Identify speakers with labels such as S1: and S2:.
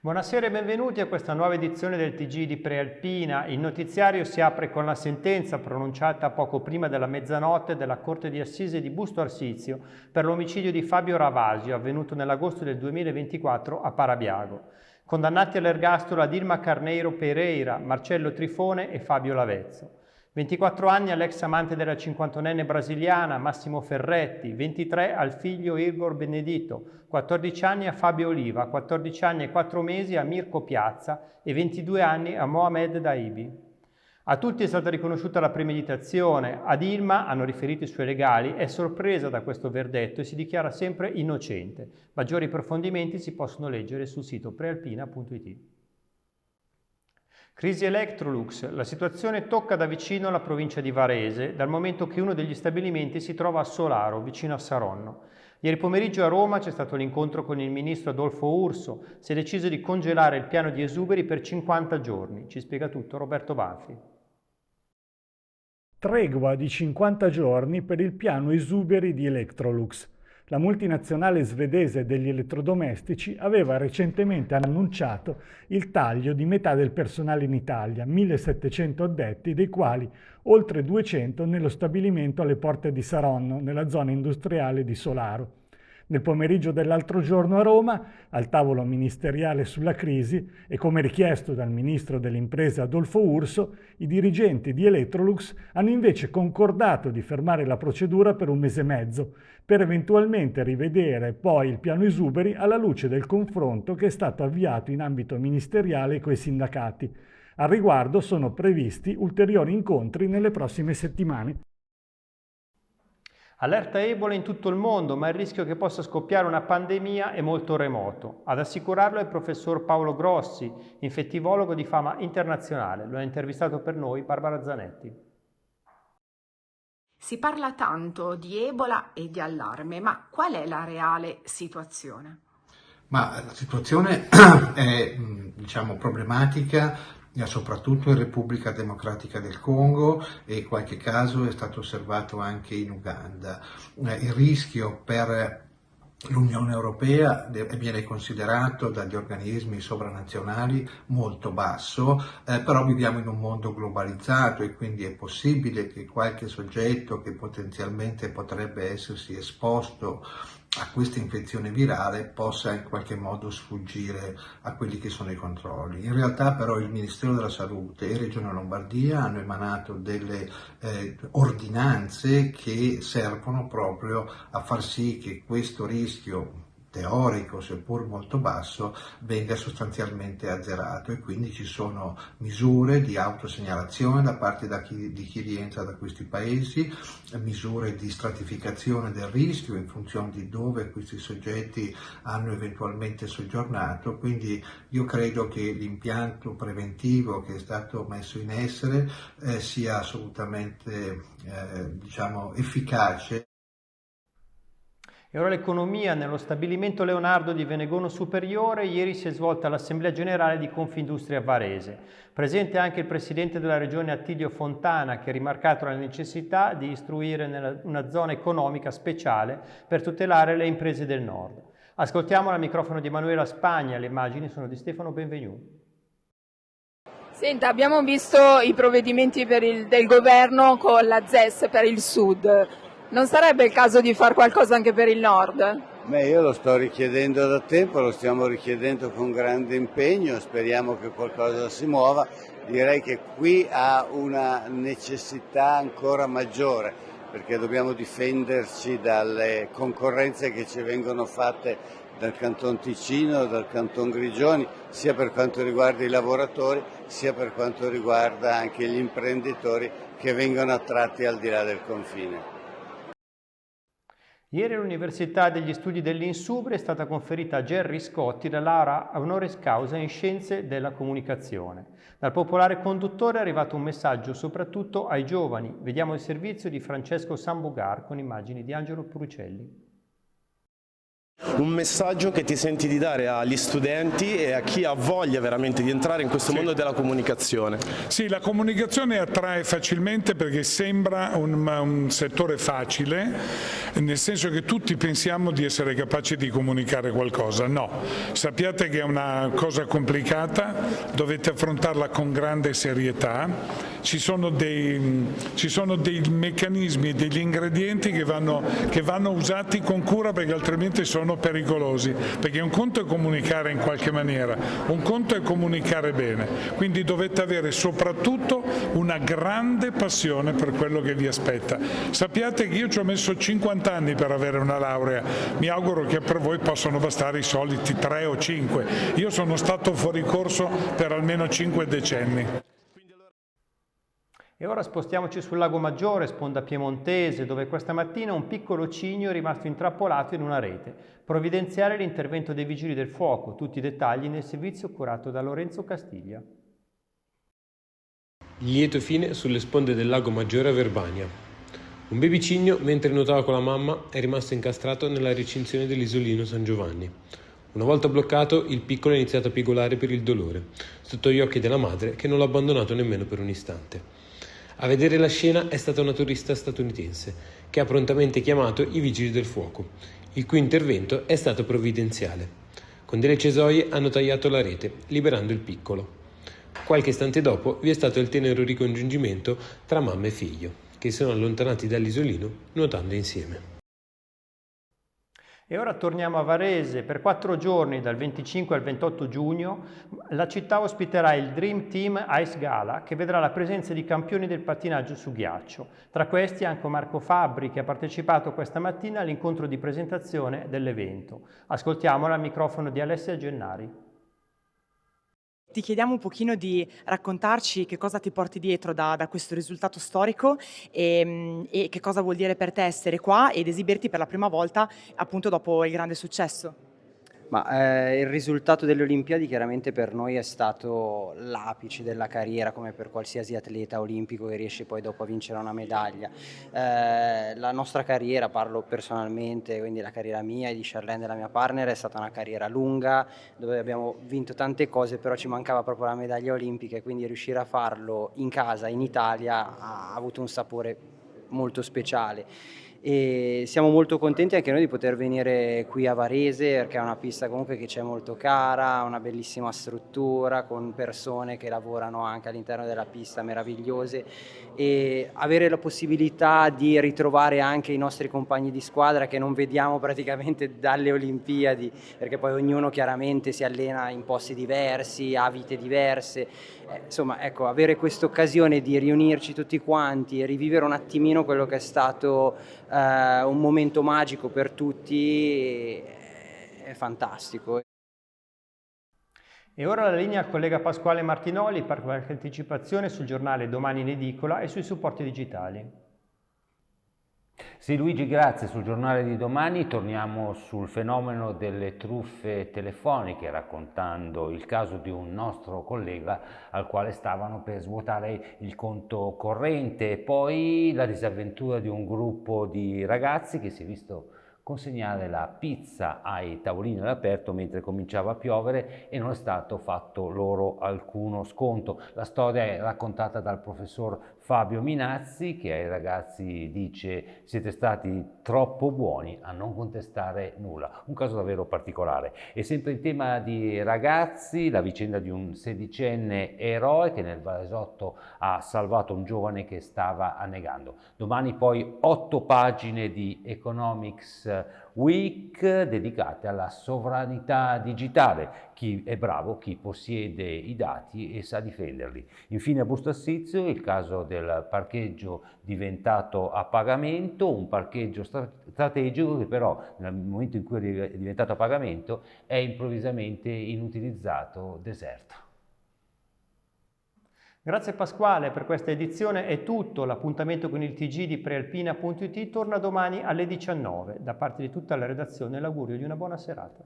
S1: Buonasera e benvenuti a questa nuova edizione del TG di Prealpina. Il notiziario si apre con la sentenza pronunciata poco prima della mezzanotte della Corte di Assise di Busto Arsizio per l'omicidio di Fabio Ravasio avvenuto nell'agosto del 2024 a Parabiago. Condannati all'ergastolo Adilma Carneiro Pereira, Marcello Trifone e Fabio Lavezzo. 24 anni all'ex amante della 51enne brasiliana Massimo Ferretti, 23 al figlio Igor Benedito, 14 anni a Fabio Oliva, 14 anni e 4 mesi a Mirko Piazza e 22 anni a Mohamed Daibi. A tutti è stata riconosciuta la premeditazione. Adilma, hanno riferito i suoi legali, è sorpresa da questo verdetto e si dichiara sempre innocente. Maggiori approfondimenti si possono leggere sul sito prealpina.it. Crisi Electrolux. La situazione tocca da vicino la provincia di Varese, dal momento che uno degli stabilimenti si trova a Solaro, vicino a Saronno. Ieri pomeriggio a Roma c'è stato l'incontro con il ministro Adolfo Urso. Si è deciso di congelare il piano di esuberi per 50 giorni. Ci spiega tutto Roberto Banfi.
S2: Tregua di 50 giorni per il piano esuberi di Electrolux. La multinazionale svedese degli elettrodomestici aveva recentemente annunciato il taglio di metà del personale in Italia, 1.700 addetti, dei quali oltre 200 nello stabilimento alle porte di Saronno, nella zona industriale di Solaro. Nel pomeriggio dell'altro giorno a Roma, al tavolo ministeriale sulla crisi e come richiesto dal ministro delle imprese Adolfo Urso, i dirigenti di Electrolux hanno invece concordato di fermare la procedura per un mese e mezzo, per eventualmente rivedere poi il piano esuberi alla luce del confronto che è stato avviato in ambito ministeriale coi sindacati. Al riguardo sono previsti ulteriori incontri nelle prossime settimane.
S1: Allerta Ebola in tutto il mondo, ma il rischio che possa scoppiare una pandemia è molto remoto. Ad assicurarlo è il professor Paolo Grossi, infettivologo di fama internazionale. Lo ha intervistato per noi Barbara Zanetti.
S3: Si parla tanto di Ebola e di allarme, ma qual è la reale situazione?
S4: Ma la situazione è, problematica, soprattutto in Repubblica Democratica del Congo e in qualche caso è stato osservato anche in Uganda. Il rischio per l'Unione Europea viene considerato dagli organismi sovranazionali molto basso, però viviamo in un mondo globalizzato e quindi è possibile che qualche soggetto che potenzialmente potrebbe essersi esposto a questa infezione virale possa in qualche modo sfuggire a quelli che sono i controlli. In realtà però il Ministero della Salute e Regione Lombardia hanno emanato delle ordinanze che servono proprio a far sì che questo rischio teorico, seppur molto basso, venga sostanzialmente azzerato e quindi ci sono misure di autosegnalazione da parte di chi rientra da questi paesi, misure di stratificazione del rischio in funzione di dove questi soggetti hanno eventualmente soggiornato, quindi io credo che l'impianto preventivo che è stato messo in essere sia assolutamente efficace.
S1: E ora l'economia. Nello stabilimento Leonardo di Venegono Superiore ieri si è svolta l'Assemblea Generale di Confindustria Varese. Presente anche il Presidente della Regione Attilio Fontana, che ha rimarcato la necessità di istruire una zona economica speciale per tutelare le imprese del Nord. Ascoltiamo al microfono di Emanuela Spagna, le immagini sono di Stefano Benvenu.
S5: Senta, abbiamo visto i provvedimenti del governo con la ZES per il Sud. Non sarebbe il caso di fare qualcosa anche per il Nord?
S6: Io lo sto richiedendo da tempo, lo stiamo richiedendo con grande impegno, speriamo che qualcosa si muova. Direi che qui ha una necessità ancora maggiore, perché dobbiamo difenderci dalle concorrenze che ci vengono fatte dal Canton Ticino, dal Canton Grigioni, sia per quanto riguarda i lavoratori, sia per quanto riguarda anche gli imprenditori che vengono attratti al di là del confine.
S1: Ieri all'Università degli Studi dell'Insubria è stata conferita a Gerry Scotti la laurea honoris causa in Scienze della Comunicazione. Dal popolare conduttore è arrivato un messaggio soprattutto ai giovani. Vediamo il servizio di Francesco Sambugar con immagini di Angelo Purucelli.
S7: un messaggio che ti senti di dare agli studenti e a chi ha voglia veramente di entrare in questo mondo della comunicazione?
S8: Sì, la comunicazione attrae facilmente perché sembra un settore facile, nel senso che tutti pensiamo di essere capaci di comunicare qualcosa. No, sappiate che è una cosa complicata, dovete affrontarla con grande serietà, ci sono dei meccanismi, degli ingredienti che vanno usati con cura perché altrimenti sono pericolosi, perché un conto è comunicare in qualche maniera, un conto è comunicare bene, quindi dovete avere soprattutto una grande passione per quello che vi aspetta. Sappiate che io ci ho messo 50 anni per avere una laurea, mi auguro che per voi possano bastare i soliti 3 o 5, io sono stato fuori corso per almeno 5 decenni.
S1: E ora spostiamoci sul Lago Maggiore, sponda piemontese, dove questa mattina un piccolo cigno è rimasto intrappolato in una rete. Provvidenziale l'intervento dei Vigili del Fuoco, tutti i dettagli nel servizio curato da Lorenzo Castiglia.
S9: Lieto fine sulle sponde del Lago Maggiore a Verbania. Un baby cigno, mentre nuotava con la mamma, è rimasto incastrato nella recinzione dell'isolino San Giovanni. Una volta bloccato, il piccolo ha iniziato a pigolare per il dolore, sotto gli occhi della madre che non l'ha abbandonato nemmeno per un istante. A vedere la scena è stata una turista statunitense, che ha prontamente chiamato i Vigili del Fuoco, il cui intervento è stato provvidenziale. Con delle cesoie hanno tagliato la rete, liberando il piccolo. Qualche istante dopo vi è stato il tenero ricongiungimento tra mamma e figlio, che si sono allontanati dall'isolino nuotando insieme.
S1: E ora torniamo a Varese. Per 4 giorni, dal 25 al 28 giugno, la città ospiterà il Dream Team Ice Gala, che vedrà la presenza di campioni del pattinaggio su ghiaccio. Tra questi anche Marco Fabbri, che ha partecipato questa mattina all'incontro di presentazione dell'evento. Ascoltiamola al microfono di Alessia Gennari.
S10: Ti chiediamo un pochino di raccontarci che cosa ti porti dietro da questo risultato storico e che cosa vuol dire per te essere qua ed esibirti per la prima volta appunto dopo il grande successo.
S11: Il risultato delle Olimpiadi chiaramente per noi è stato l'apice della carriera, come per qualsiasi atleta olimpico che riesce poi dopo a vincere una medaglia. La nostra carriera, parlo personalmente, quindi la carriera mia e di Charlène, della mia partner, è stata una carriera lunga dove abbiamo vinto tante cose, però ci mancava proprio la medaglia olimpica e quindi riuscire a farlo in casa, in Italia, ha avuto un sapore molto speciale. E siamo molto contenti anche noi di poter venire qui a Varese, perché è una pista comunque che ci è molto cara, una bellissima struttura con persone che lavorano anche all'interno della pista meravigliose, e avere la possibilità di ritrovare anche i nostri compagni di squadra che non vediamo praticamente dalle Olimpiadi, perché poi ognuno chiaramente si allena in posti diversi, ha vite diverse, insomma ecco, avere questa occasione di riunirci tutti quanti e rivivere un attimino quello che è stato un momento magico per tutti è fantastico.
S1: E ora la linea al collega Pasquale Martinoli per qualche anticipazione sul giornale Domani in edicola e sui supporti digitali.
S12: Sì Luigi, grazie. Sul giornale di domani torniamo sul fenomeno delle truffe telefoniche, raccontando il caso di un nostro collega al quale stavano per svuotare il conto corrente, e poi la disavventura di un gruppo di ragazzi che si è visto consegnare la pizza ai tavolini all'aperto mentre cominciava a piovere e non è stato fatto loro alcuno sconto. La storia è raccontata dal professor Fabio Minazzi, che ai ragazzi dice: siete stati troppo buoni a non contestare nulla. Un caso davvero particolare. E sempre in tema di ragazzi, la vicenda di un sedicenne eroe che nel Varesotto ha salvato un giovane che stava annegando. Domani poi 8 pagine di Economics Week dedicate alla sovranità digitale. Chi è bravo, chi possiede i dati e sa difenderli. Infine a Busto Arsizio il caso del parcheggio diventato a pagamento, un parcheggio strategico che però nel momento in cui è diventato a pagamento è improvvisamente inutilizzato, deserto.
S1: Grazie Pasquale, per questa edizione è tutto. L'appuntamento con il TG di Prealpina.it torna domani alle 19. Da parte di tutta la redazione l'augurio di una buona serata.